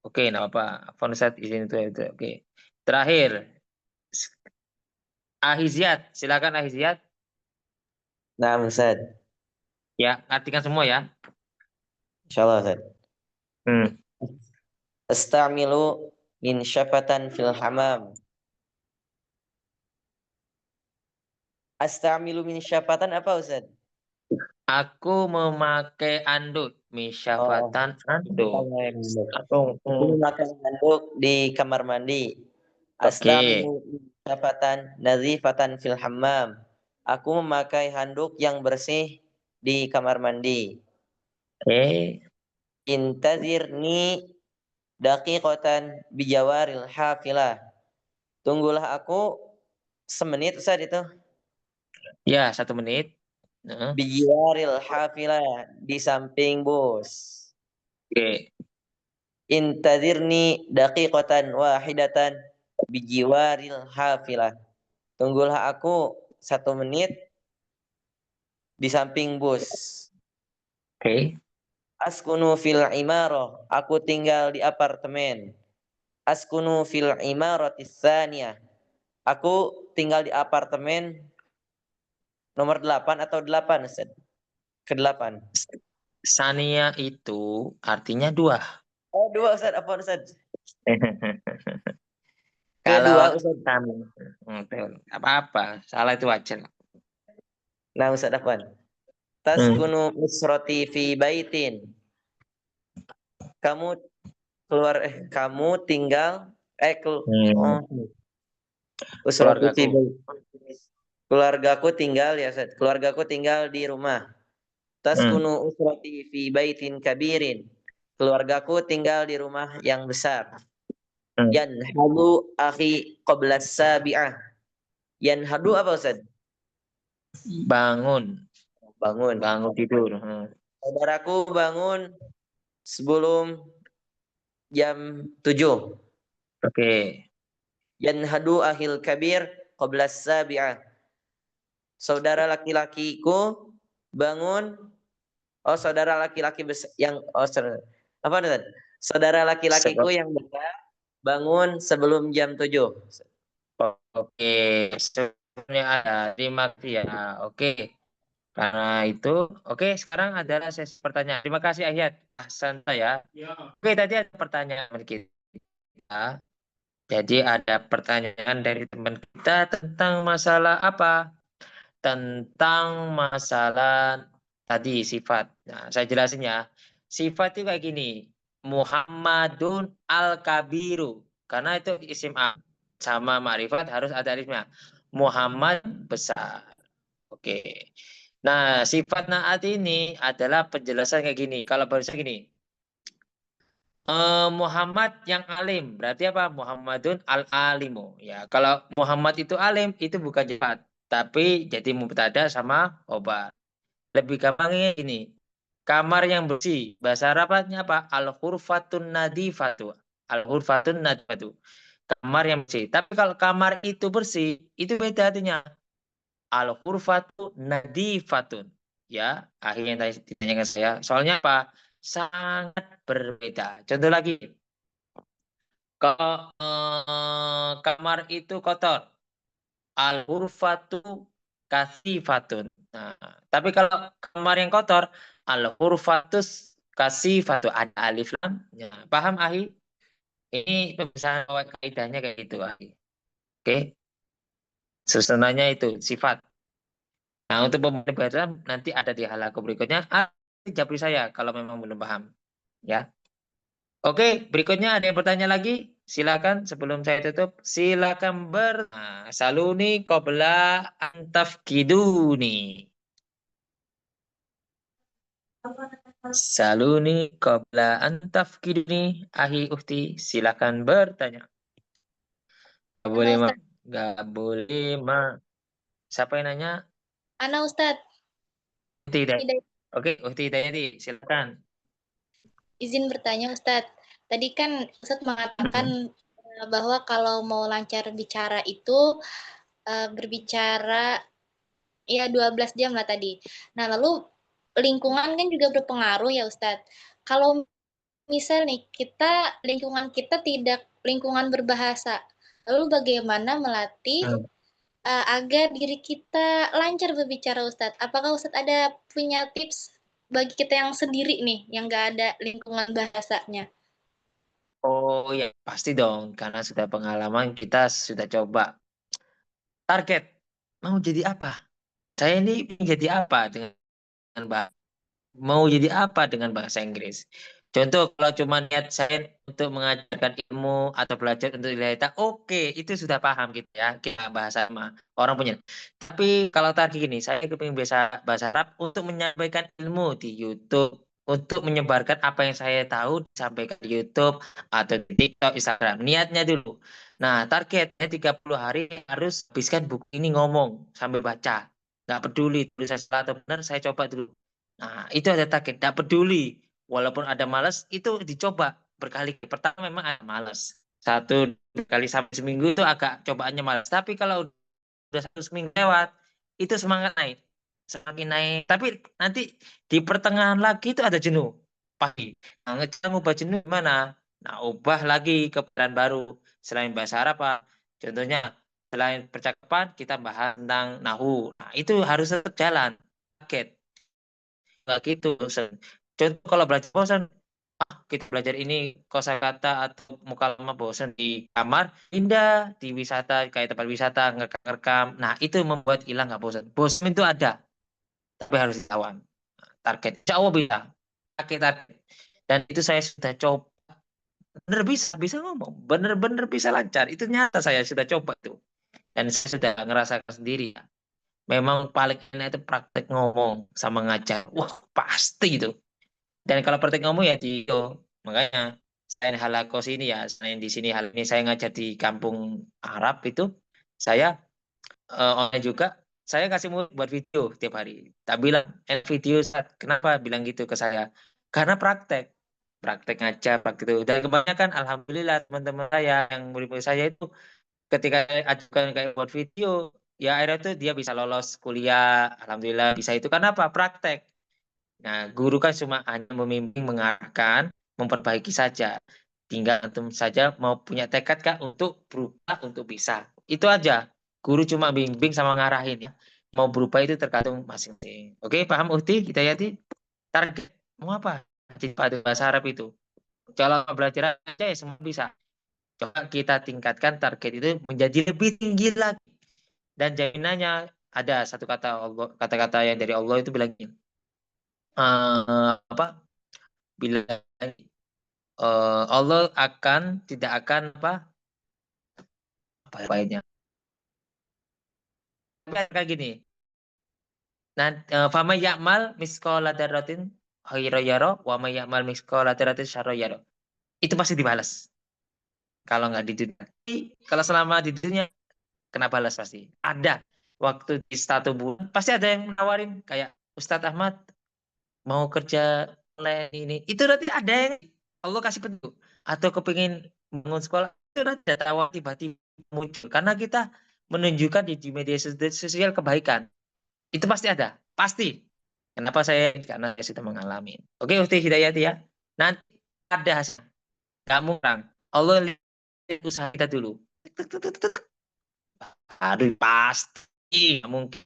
Oke, enggak apa-apa. Fon Ustaz izin itu. Oke. Terakhir. Ahiziat, silakan Ahiziat. Nah, Ustaz. Ya, artikan semua ya. Insyaallah, Ustaz. Hmm. Astamilu min syafatan fil hamam. Astamilu min syafatan apa, Ustaz? Aku memakai anduk. Misyafatan anduk. Aku memakai handuk di kamar mandi. Astamilu min syafatan nazifatan fil hammam. Aku memakai handuk yang bersih di kamar mandi. Oke. Intazirni daqiqatan bijawaril hafilah. Tunggulah aku semenit, Ustaz itu. Ya, 1 menit. Bijawaril hafilah, di samping bus. Oke. Intazirni daqiqatan wahidatan bijiwaril hafilah. Tunggulah aku 1 menit di samping bus. Oke. Askunu fil imarah. Aku tinggal di apartemen. Askunu fil imaratis tsaniyah. Aku tinggal di apartemen nomor 8 atau 8, Ustaz? Ke-8. Sania itu artinya 2. Oh, 2, Ustaz. Apa, Ustaz? Kalau Ustaz. apa-apa, salah itu wajar. Nah, Ustaz Afwan. Taskunu usrati fi baitin. Kamu tinggal usrati fi baitin. Keluargaku tinggal ya, Ustaz. Keluargaku tinggal di rumah. Taskunu usrati fi baitin kabirin. Keluargaku tinggal di rumah yang besar. Yanhadu akhi qabla sabi'ah. Yanhadu apa, Ustaz? Bangun tidur. Saudaraku bangun sebelum jam 7. Oke. Yanhadu akhil kabir qabla sabi'ah. Saudara laki-lakiku bangun. Saudara laki-laki yang apa, Ustaz? Saudara laki-lakiku yang besar bangun sebelum jam 7. Oke, sebenarnya ada. Terima kasih ya. Oke. Karena itu, oke, sekarang adalah sesi pertanyaan. Terima kasih Ahyat. Santai ya. Oke, tadi ada pertanyaan kita. Jadi ada pertanyaan dari teman kita tentang masalah apa? Tentang masalah tadi sifat. Nah, saya jelasin ya. Sifat itu kayak gini. Muhammadun al-kabiru. Karena itu isim sama ma'rifat harus ada alifnya. Muhammad besar. Oke. Nah, sifat naat ini adalah penjelasan kayak gini. Kalau bahasa gini. Muhammad yang alim. Berarti apa? Muhammadun al-alimu. Ya, kalau Muhammad itu alim, itu bukan sifat. Tapi jadi mubtada sama khobar. Lebih gampangnya ini. Kamar yang bersih. Bahasa Arabnya apa? Al-hurfatun nadifatu. Al-hurfatun nadifatu. Kamar yang bersih. Tapi kalau kamar itu bersih, itu beda artinya. Al-hurfatu nadifatun. Ya, akhirnya tadi ditanyakan saya. Soalnya apa? Sangat berbeda. Contoh lagi. Kalau kamar itu kotor. Al-hurfatu kasifatun. Nah, tapi kalau kamar yang kotor, al-hurfatus kasifatu, ada alif lam. Ya, paham Ahi? Ini pembicaraan kaidahnya kayak gitu Ahi. Oke. Susunannya itu sifat. Nah, untuk pembahasan nanti ada di halaman berikutnya. Japri saya kalau memang belum paham. Ya. Oke, berikutnya ada yang bertanya lagi? Silakan sebelum saya tutup. Silakan saluni qabla antafkiduni. Saluni qabla antafkiduni. Ahi uhti, silakan bertanya. Gak boleh, Gak boleh, Siapa yang nanya? Ana, Ustadz. Tidak. Oke, Ukti Hidayati, silakan. Izin bertanya Ustadz. Tadi kan Ustadz mengatakan bahwa kalau mau lancar bicara itu berbicara ya 12 jam lah tadi. Nah, lalu lingkungan kan juga berpengaruh ya Ustadz. Kalau misal nih lingkungan kita tidak lingkungan berbahasa, lalu bagaimana melatih agar diri kita lancar berbicara Ustadz? Apakah Ustadz ada punya tips bagi kita yang sendiri nih, yang nggak ada lingkungan bahasanya? Oh ya, pasti dong, karena sudah pengalaman kita sudah coba. Target, mau jadi apa? Saya ini ingin jadi apa dengan mau jadi apa dengan bahasa Inggris? Contoh, kalau cuma niat saya untuk mengajarkan ilmu atau belajar untuk nilai oke, itu sudah paham gitu ya, kita bahasa sama orang punya. Tapi kalau tadi gini, saya ingin bisa bahasa Arab untuk menyampaikan ilmu di YouTube, untuk menyebarkan apa yang saya tahu disampaikan di YouTube atau di TikTok, Instagram. Niatnya dulu. Nah, targetnya 30 hari harus habiskan buku ini ngomong sambil baca. Nggak peduli tulisan salah atau benar, saya coba dulu. Nah, itu ada target, nggak peduli. Walaupun ada malas, itu dicoba berkali. Pertama memang ada malas. 1 kali sampai seminggu itu agak cobaannya malas. Tapi kalau udah 1 seminggu lewat, itu semangat naik. Semakin naik. Tapi nanti di pertengahan lagi itu ada jenuh. Pagi. Nah, kita ngubah jenuh gimana? Nah, ubah lagi ke peran baru. Selain bahasa Arab, Pak. Contohnya, selain percakapan, kita bahas tentang nahu. Nah, itu harus tetap jalan. Target. Nggak gitu. Contoh kalau belajar bosan, kita belajar ini kosakata atau mukalamah bosan di kamar, pindah di wisata kayak tempat wisata ngerekam. Nah, itu membuat hilang nggak bosan. Bosan itu ada, tapi harus ditawan. Target, insya Allah bisa. Target. Dan itu saya sudah coba. Bener bisa ngomong, bener-bener bisa lancar. Itu nyata saya sudah coba tuh. Dan saya sudah ngerasakan sendiri. Memang paling enak itu praktek ngomong sama ngajar. Wah, pasti itu. Dan kalau praktek ngomong ya di itu. Makanya selain halakos ini ya, selain di sini hal ini saya ngajar di kampung Arab itu, saya online juga, saya kasih buat video tiap hari. Tak bilang video, kenapa bilang gitu ke saya? Karena praktek ngajar, praktek itu. Dan kebanyakan alhamdulillah teman-teman saya yang murid-murid saya itu ketika ajukan kayak buat video, ya akhirnya tuh dia bisa lolos kuliah, alhamdulillah bisa itu. Karena apa? Praktek. Nah, guru kan cuma hanya membimbing, mengarahkan, memperbaiki saja. Tinggal antum saja mau punya tekad kah untuk berubah, untuk bisa. Itu aja. Guru cuma bimbing sama ngarahin ya. Mau berubah itu tergantung masing-masing. Oke, paham Uhti, Hidayati? Target mau apa? Jadi pada bahasa Arab itu. Kalau belajar aja ya semua bisa. Coba kita tingkatkan target itu menjadi lebih tinggi lagi. Dan jaminannya ada satu kata-kata yang dari Allah itu bilang gini. Bilang Allah tidak akan baiknya kayak gini. Nah, fama ya'mal misqala dzarratin khairan yara wa may ya'mal misqala dzarratin syarran yara. Itu pasti dibalas. Kalau nggak di dunia, kalau selama di dunia kena balas pasti. Ada waktu di 1 bulan pasti ada yang menawarin kayak Ustadz Ahmad mau kerja ini. Itu nanti ada yang Allah kasih petunjuk atau kepingin bangun sekolah itu nanti ada tawar tiba-tiba muncul karena kita menunjukkan di media sosial kebaikan. Itu pasti ada, pasti. Kenapa karena saya sudah mengalami. Oke, Ustaz Hidayati ya. Nanti ada hasil, nggak murang. Allah lihat usaha kita dulu. Aduh, pasti nggak mungkin.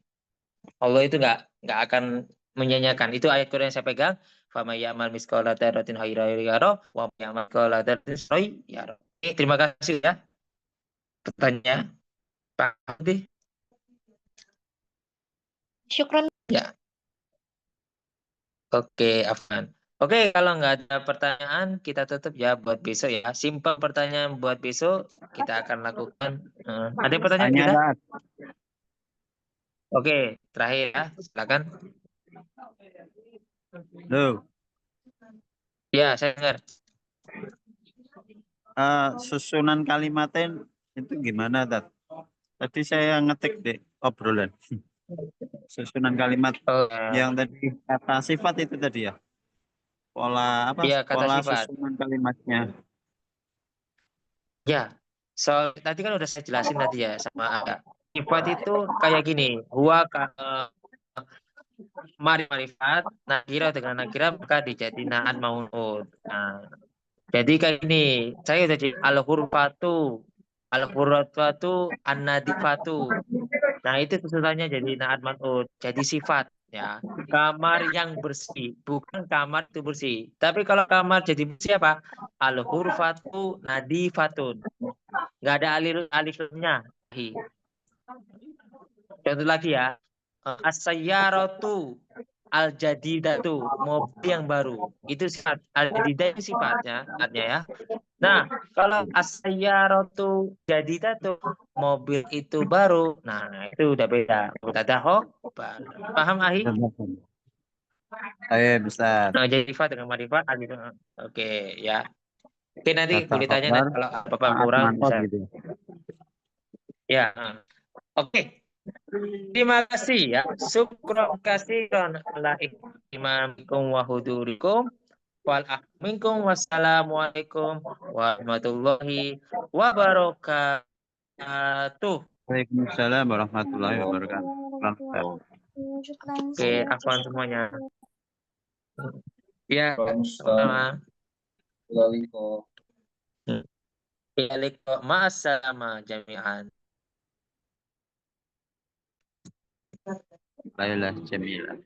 Allah itu nggak akan menyanyiakan. Itu ayat Quran yang saya pegang. Fama ya'mal misqala dzarratin khairan yara wa may ya'mal misqala dzarratin syarran yara. Terima kasih ya. Pertanyaan Pak Adi. Syukron. Ya. Oke, Afan. Oke, kalau nggak ada pertanyaan, kita tutup ya buat besok ya. Simpel pertanyaan buat besok, kita akan lakukan. Ada pertanyaan kita? Oke, terakhir ya, silakan. Loh. Ya, saya dengar. Susunan kalimatnya itu gimana, Tat? Tadi saya ngetik di obrolan. Susunan kalimat Oh, yang tadi kata sifat itu tadi ya. Pola apa? iya, kata Pola sifat. susunan kalimatnya. Ya, soal tadi kan udah saya jelasin tadi ya sama Aga. Sifat itu kayak gini, marifat, nakira dengan nakira maka dijadi naat maunut. Nah, jadi kayak gini, saya udah jadi al-hurfatu an-nadifatu. Nah, itu susunannya jadi naat man'ut, jadi sifat ya. Kamar yang bersih, bukan kamar itu bersih. Tapi kalau kamar jadi bersih apa? Al-hurfatu nadifatun. Nggak ada alif lamnya. Contoh lagi ya. As-sayyaratu al-jadidatu, mobil yang baru. Itu sifat. Al-jadidah itu sifatnya, artinya ya. Nah, kalau as-sayyaratu jadidatu, mobil itu baru. Nah, itu udah beda. Mubtada khobar. Paham, Ahi? Ayo, bisa. Nah, jadi sifat dengan marifat. Oke, ya. Oke, nanti Kata boleh tanya khobar, nanti kalau Bapak naat kurang man'ut bisa. gitu. Ya. Oke. Terima kasih ya. Syukron kasiran ala ihtimamikum wa hudurikum. Minkum wassalamualaikum warahmatullahi wabarakatuh. Waalaikumsalam warahmatullahi wabarakatuh. Oke, afwan semuanya. Ya, Waalaikumsalam. Waalaikumsalam. Ma'assalama jami'an. Lailah jamilah.